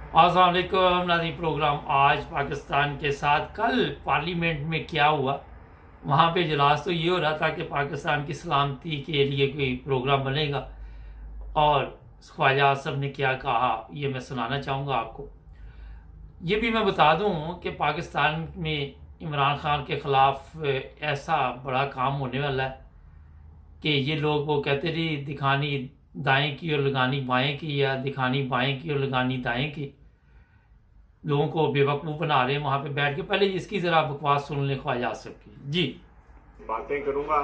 अस्सलाम वालेकुम नाज़रीन। प्रोग्राम आज पाकिस्तान के साथ कल पार्लियामेंट में क्या हुआ, वहाँ पे इजलास तो ये हो रहा था कि पाकिस्तान की सलामती के लिए कोई प्रोग्राम बनेगा, और ख्वाजा आसफ ने क्या कहा ये मैं सुनाना चाहूँगा आपको। ये भी मैं बता दूँ कि पाकिस्तान में इमरान खान के ख़िलाफ़ ऐसा बड़ा काम होने वाला है कि ये लोग वो कहते रही दिखानी दाएं की और लगानी बाएं की, या दिखानी बाएं की और लगानी दाएं की। लोगों को बेवकूफ़ बना रहे हैं वहाँ पे बैठ के। पहले इसकी ज़रा बकवास सुन लें ख्वाजा आसिफ की। जी बातें करूंगा।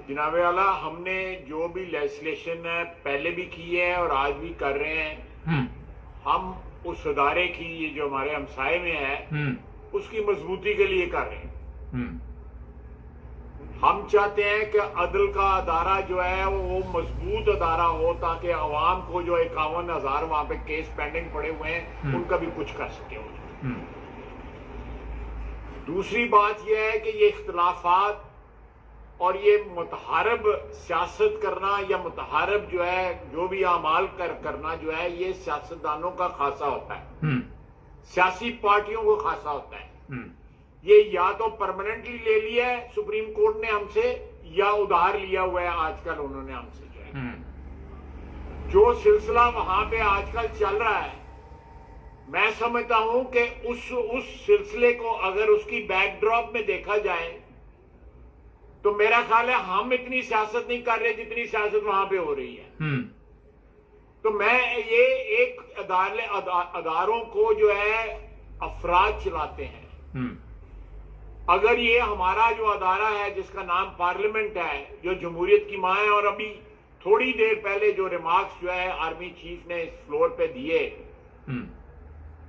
जनाब आला, हमने जो भी लेजिस्लेशन पहले भी की है और आज भी कर रहे हैं, हम्म हम उस अदारे की, ये जो हमारे हमसाए में है, उसकी मजबूती के लिए कर रहे हैं। हम्म हम चाहते हैं कि अदल का अदारा जो है वो मजबूत अदारा हो, ताकि अवाम को जो 51,000 वहां पे केस पेंडिंग पड़े हुए हैं उनका भी कुछ कर सके। दूसरी बात यह है कि ये इख्तलाफात और ये मुतहारब सियासत करना, या मुतहारब जो है जो भी अमाल करना जो है, ये सियासतदानों का खासा होता है, सियासी पार्टियों को खासा होता है। ये या तो परमानेंटली ले लिया है सुप्रीम कोर्ट ने हमसे, या उधार लिया हुआ है आजकल उन्होंने हमसे जो है। जो सिलसिला वहां पे आजकल चल रहा है, मैं समझता हूं कि उस सिलसिले को अगर उसकी बैकड्रॉप में देखा जाए तो मेरा ख्याल है हम इतनी सियासत नहीं कर रहे जितनी सियासत वहां पे हो रही है। तो मैं ये एक अदारों को जो है अफराद चलाते हैं। अगर ये हमारा जो अदारा है जिसका नाम पार्लियामेंट है, जो जमहूरियत की मां है, और अभी थोड़ी देर पहले जो रिमार्क्स जो है आर्मी चीफ ने इस फ्लोर पे दिए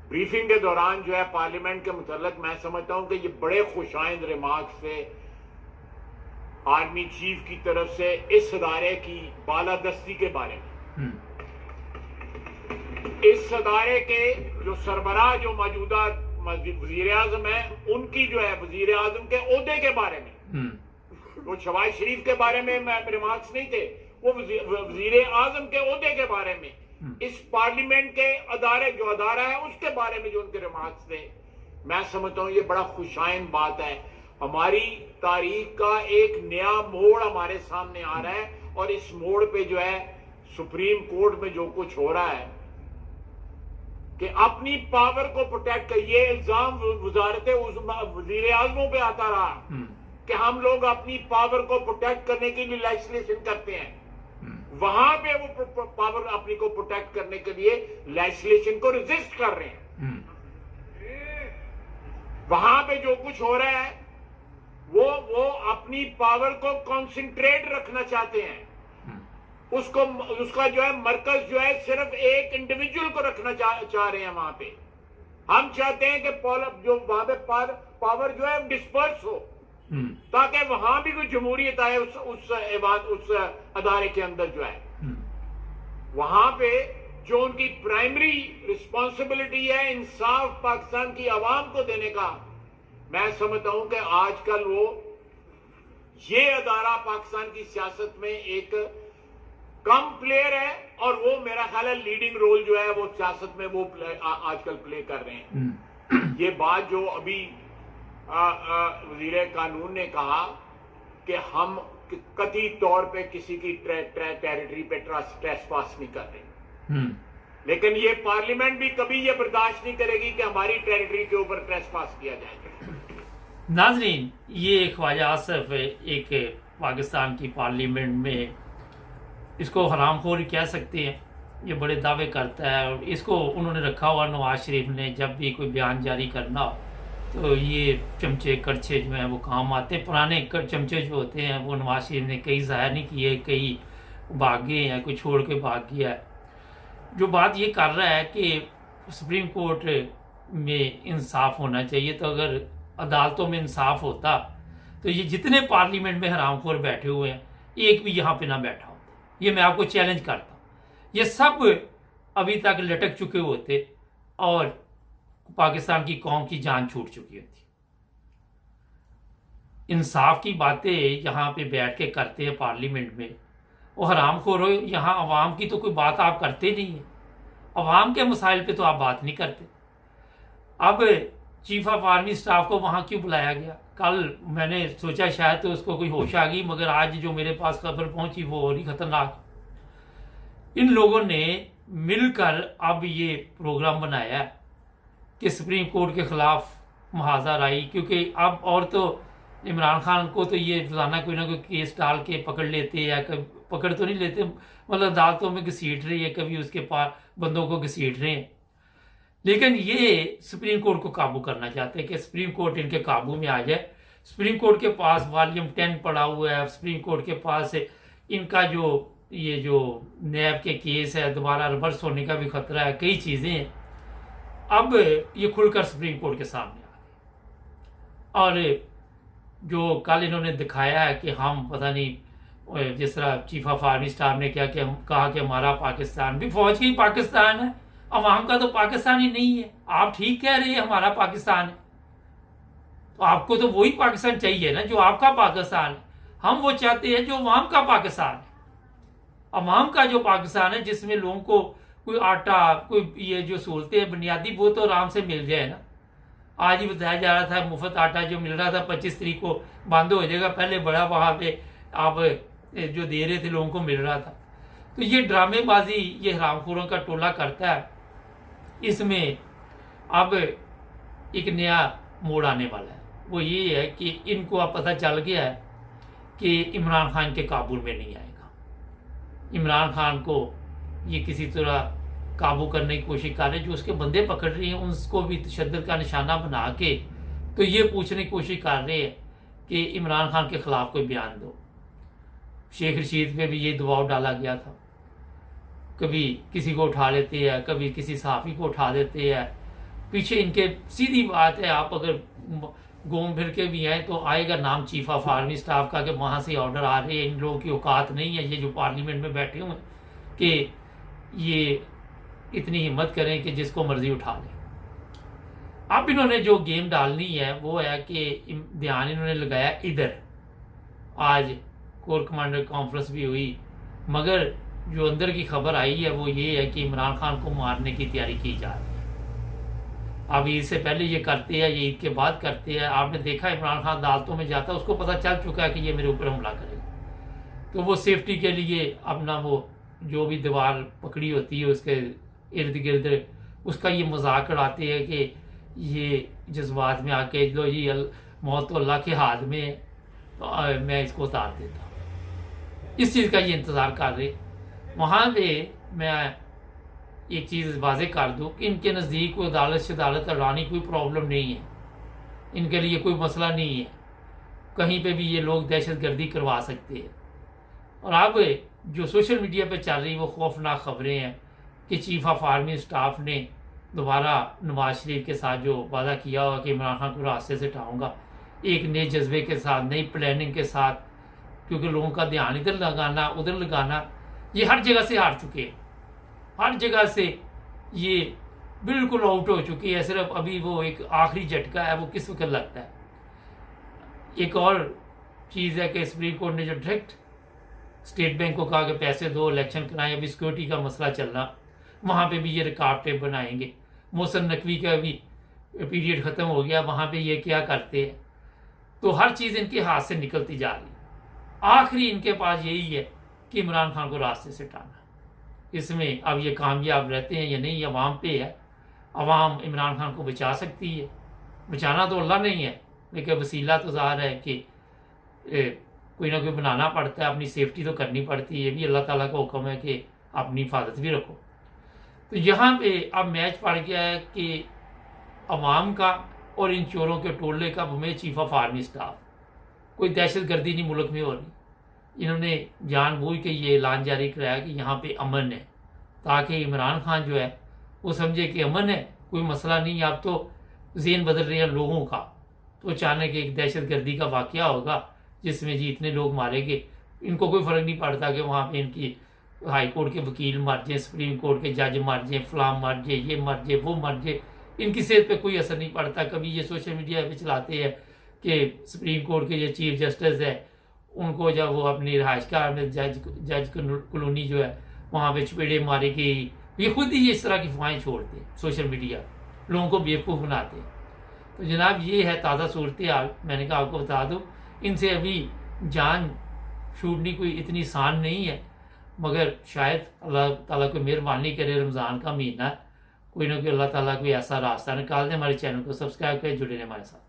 ब्रीफिंग के दौरान जो है पार्लियामेंट के मुतल्लिक, मैं समझता हूं कि ये बड़े खुशाइंद रिमार्क्स थे आर्मी चीफ की तरफ से इस अदारे की बालादस्ती के बारे में। इस अदारे के जो सरबराह जो मौजूदा वजीर आजम है, उनकी जो है वजीर आजम के ओहदे के बारे में, वो शहबाज शरीफ के बारे में रिमार्क्स नहीं थे, वो वजीर आजम के ओहदे के बारे में, इस पार्लियामेंट के अदारे जो अदारा है उसके बारे में जो उनके रिमार्क्स थे, मैं समझता हूं ये बड़ा खुशाइन बात है। हमारी तारीख का एक नया मोड़ हमारे सामने आ रहा है, और इस मोड़ पे जो है सुप्रीम कोर्ट में जो कुछ हो रहा है कि अपनी पावर को प्रोटेक्ट कर, ये इल्जाम वजारत वजीर आजमों पे आता रहा कि हम लोग अपनी पावर को प्रोटेक्ट करने के लिए लेजिस्लेशन करते हैं। वहां पे वो पावर अपनी को प्रोटेक्ट करने के लिए लेजिस्लेशन को रेजिस्ट कर रहे हैं। वहां पे जो कुछ हो रहा है वो अपनी पावर को कंसंट्रेट रखना चाहते हैं, उसका जो है मरकज जो है सिर्फ एक इंडिविजुअल को रखना चाह रहे हैं वहां पे। हम चाहते हैं कि जो वहां पे पावर जो है डिस्पर्स हो, ताकि वहां भी कोई जमहूरियत आए उस अदारे के अंदर जो है। वहां पे जो उनकी प्राइमरी रिस्पॉन्सिबिलिटी है इंसाफ पाकिस्तान की आवाम को देने का, मैं समझता हूं कि आजकल वो ये अदारा पाकिस्तान की सियासत में एक कम प्लेयर है, और वो मेरा ख्याल है लीडिंग रोल जो है वो सियासत में वो आजकल प्ले कर रहे हैं। ये बात जो अभी वजीर कानून ने कहा कि हम कतई तौर पे किसी की टेरिटरी पे ट्रेसपास नहीं कर रहे, लेकिन ये पार्लियामेंट भी कभी ये बर्दाश्त नहीं करेगी कि हमारी टेरिटरी के ऊपर ट्रेसपास किया जाए। नाजरीन, ये ख्वाजा आसिफ एक पाकिस्तान की पार्लियामेंट में, इसको हरामखोर कह सकते हैं, ये बड़े दावे करता है, और इसको उन्होंने रखा हुआ नवाज शरीफ ने जब भी कोई बयान जारी करना हो तो ये चमचे कड़छे जो हैं वो काम आते हैं। पुराने चमचे जो होते हैं वो नवाज शरीफ ने कई ज़ाहिर नहीं किए, कई भाग गए हैं, कोई छोड़ के भाग गया है। जो बात ये कर रहा है कि सुप्रीम कोर्ट में इंसाफ होना चाहिए, तो अगर अदालतों में इंसाफ होता तो ये जितने पार्लियामेंट में हरामखोर बैठे हुए हैं एक भी यहाँ पे ना बैठा होता। ये मैं आपको चैलेंज करता हूँ। ये सब अभी तक लटक चुके होते और पाकिस्तान की कौम की जान छूट चुकी होती। इंसाफ की बातें यहाँ पे बैठ के करते हैं पार्लियामेंट में, वो हरामखोर हो। यहाँ अवाम की तो कोई बात आप करते नहीं है। अवाम के मसाइल पे तो आप बात नहीं करते। अब चीफ ऑफ आर्मी स्टाफ को वहाँ क्यों बुलाया गया? कल मैंने सोचा शायद तो उसको कोई होश आ गई, मगर आज जो मेरे पास खबर पहुंची वो और ही खतरनाक। इन लोगों ने मिलकर अब ये प्रोग्राम बनाया है कि सुप्रीम कोर्ट के खिलाफ मुहाजा राई, क्योंकि अब और तो इमरान खान को तो ये रोजाना कोई ना कोई केस डाल के पकड़ लेते हैं, कभी पकड़ तो नहीं लेते, मतलब अदालतों में घसीट रही है, कभी उसके पास बंदों को घसीट रहे हैं, लेकिन ये सुप्रीम कोर्ट को काबू करना चाहते हैं कि सुप्रीम कोर्ट इनके काबू में आ जाए। सुप्रीम कोर्ट के पास वॉल्यूम 10 पड़ा हुआ है, सुप्रीम कोर्ट के पास इनका जो ये जो नैब के केस है दोबारा रिवर्स होने का भी खतरा है, कई चीजें हैं। अब ये खुलकर सुप्रीम कोर्ट के सामने आ गए और जो कल इन्होंने दिखाया है कि हम पता नहीं, जिस तरह चीफ ऑफ आर्मी स्टाफ ने क्या कहा कि हमारा पाकिस्तान भी फौज की पाकिस्तान है, अवाम का तो पाकिस्तान ही नहीं है। आप ठीक कह रहे हैं हमारा पाकिस्तान है, तो आपको तो वही पाकिस्तान चाहिए ना जो आपका पाकिस्तान है। हम वो चाहते हैं जो अवाम का पाकिस्तान है, अवाम का जो पाकिस्तान है जिसमें लोगों को कोई आटा, कोई ये जो सहूलतें बुनियादी वो तो आराम से मिल जाए ना। आज ही बताया जा रहा था मुफ्त आटा जो मिल रहा था 25 तारीख को बंद हो जाएगा, पहले बड़ा वहां पे आप जो दे रहे थे लोगों को मिल रहा था। तो ये ड्रामेबाजी ये हरामखोरों का टोला करता है। इसमें अब एक नया मोड़ आने वाला है, वो ये है कि इनको अब पता चल गया है कि इमरान खान के काबू में नहीं आएगा। इमरान खान को ये किसी तरह काबू करने की कोशिश कर रहे, जो उसके बंदे पकड़ रहे हैं उनको भी तशद्दुद का निशाना बना के तो ये पूछने की कोशिश कर रहे हैं कि इमरान खान के खिलाफ कोई बयान दो। शेख रशीद पे भी ये दबाव डाला गया था, कभी किसी को उठा लेते हैं, कभी किसी सहाफ़ी को उठा देते हैं। पीछे इनके सीधी बात है, आप अगर घूम फिर के भी आए तो आएगा नाम चीफ ऑफ आर्मी स्टाफ का कि वहाँ से ऑर्डर आ रहे हैं। इन लोगों की औकात नहीं है, ये जो पार्लियामेंट में बैठे हुए कि ये इतनी हिम्मत करें कि जिसको मर्जी उठा लें। अब इन्होंने जो गेम डालनी है वो है कि ध्यान इन्होंने लगाया इधर। आज कोर कमांडर कॉन्फ्रेंस भी हुई, मगर जो अंदर की खबर आई है वो ये है कि इमरान खान को मारने की तैयारी की जा रही है। अब ईद से पहले ये करते हैं, ये ईद के बाद करते हैं। आपने देखा इमरान खान अदालतों में जाता है, उसको पता चल चुका है कि ये मेरे ऊपर हमला करेगा, तो वो सेफ्टी के लिए अपना वो जो भी दीवार पकड़ी होती है उसके इर्द गिर्द उसका ये मजाक उड़ाते हैं कि ये जज्बात में आके लो जी मौत तो अल्लाह के हाथ में है, तो मैं इसको उतार देता हूँ। इस चीज़ का ये इंतज़ार कर रहे। वहाँ पे मैं एक चीज़ वाजे कर दूँ कि इनके नज़दीक कोई अदालत से अदालत लड़ानी कोई प्रॉब्लम नहीं है, इनके लिए कोई मसला नहीं है, कहीं पे भी ये लोग दहशत गर्दी करवा सकते हैं। और अब जो सोशल मीडिया पे चल रही वो खौफनाक खबरें हैं कि चीफ ऑफ आर्मी स्टाफ ने दोबारा नवाज शरीफ के साथ जो वादा किया होगा कि इमरान खान को रास्ते से हटाऊंगा, एक नए जज्बे के साथ, नई प्लानिंग के साथ, क्योंकि लोगों का ध्यान इधर लगाना उधर लगाना, ये हर जगह से हार चुके हैं, हर जगह से ये बिल्कुल आउट हो चुकी है। सिर्फ अभी वो एक आखिरी झटका है, वो किस वक्त लगता है। एक और चीज़ है कि सुप्रीम कोर्ट ने जो डायरेक्ट स्टेट बैंक को कहा कि पैसे दो, इलेक्शन कराएं, अभी सिक्योरिटी का मसला चलना, वहाँ पे भी ये रिकॉर्ड बनाएंगे। मोहसिन नकवी का भी पीरियड ख़त्म हो गया, वहाँ पे ये क्या करते हैं। तो हर चीज़ इनके हाथ से निकलती जा रही। आखिरी इनके पास यही है कि इमरान खान को रास्ते से हटाना। इसमें अब ये कामयाब रहते हैं या नहीं, अवाम पे है। अवाम इमरान खान को बचा सकती है, बचाना तो अल्लाह नहीं है, लेकिन वसीला तो ज़ाहिर है कि कोई ना कोई बनाना पड़ता है, अपनी सेफ्टी तो करनी पड़ती है। ये भी अल्लाह ताला का हुक्म है कि अपनी हिफाजत भी रखो। तो यहाँ पे अब मैच पड़ गया है कि अवाम का और इन चोरों के टोले का में चीफ ऑफ आर्मी स्टाफ। कोई दहशत गर्दी नहीं मुल्क में हो रही। इन्होंने जानबूझ के ये ऐलान जारी कराया कि यहाँ पे अमन है, ताकि इमरान खान जो है वो समझे कि अमन है, कोई मसला नहीं। अब तो ज़हन बदल रहे हैं लोगों का, तो अचानक एक दहशत गर्दी का वाक़या होगा जिसमें जी इतने लोग मारेंगे। इनको कोई फ़र्क नहीं पड़ता कि वहाँ पे इनकी हाई कोर्ट के वकील मर जाए, सुप्रीम कोर्ट के जज मर जाए, फलाम मर जाए, ये मर जाए, वो मर जाए, इनकी सेहत पे कोई असर नहीं पड़ता। कभी ये सोशल मीडिया पे चलाते हैं कि सुप्रीम कोर्ट के जो चीफ जस्टिस है उनको जब वो अपनी रिहाइश गाह में जज कॉलोनी जो है वहाँ पे चपेड़े मारी गई, ये खुद ही इस तरह की अफवाहें छोड़ते हैं, सोशल मीडिया लोगों को बेवकूफ़ बनाते हैं। तो जनाब ये है ताज़ा सूरत हाल, मैंने कहा आपको बता दूँ। इनसे अभी जान छूटनी कोई इतनी आसान नहीं है, मगर शायद अल्लाह ताला कोई मेहरबानी करे, रमज़ान का महीना, कोई ना कोई अल्लाह ताला कोई ऐसा रास्ता निकाल दे। हमारे चैनल को सब्सक्राइब करें, जुड़े रहें हमारे साथ।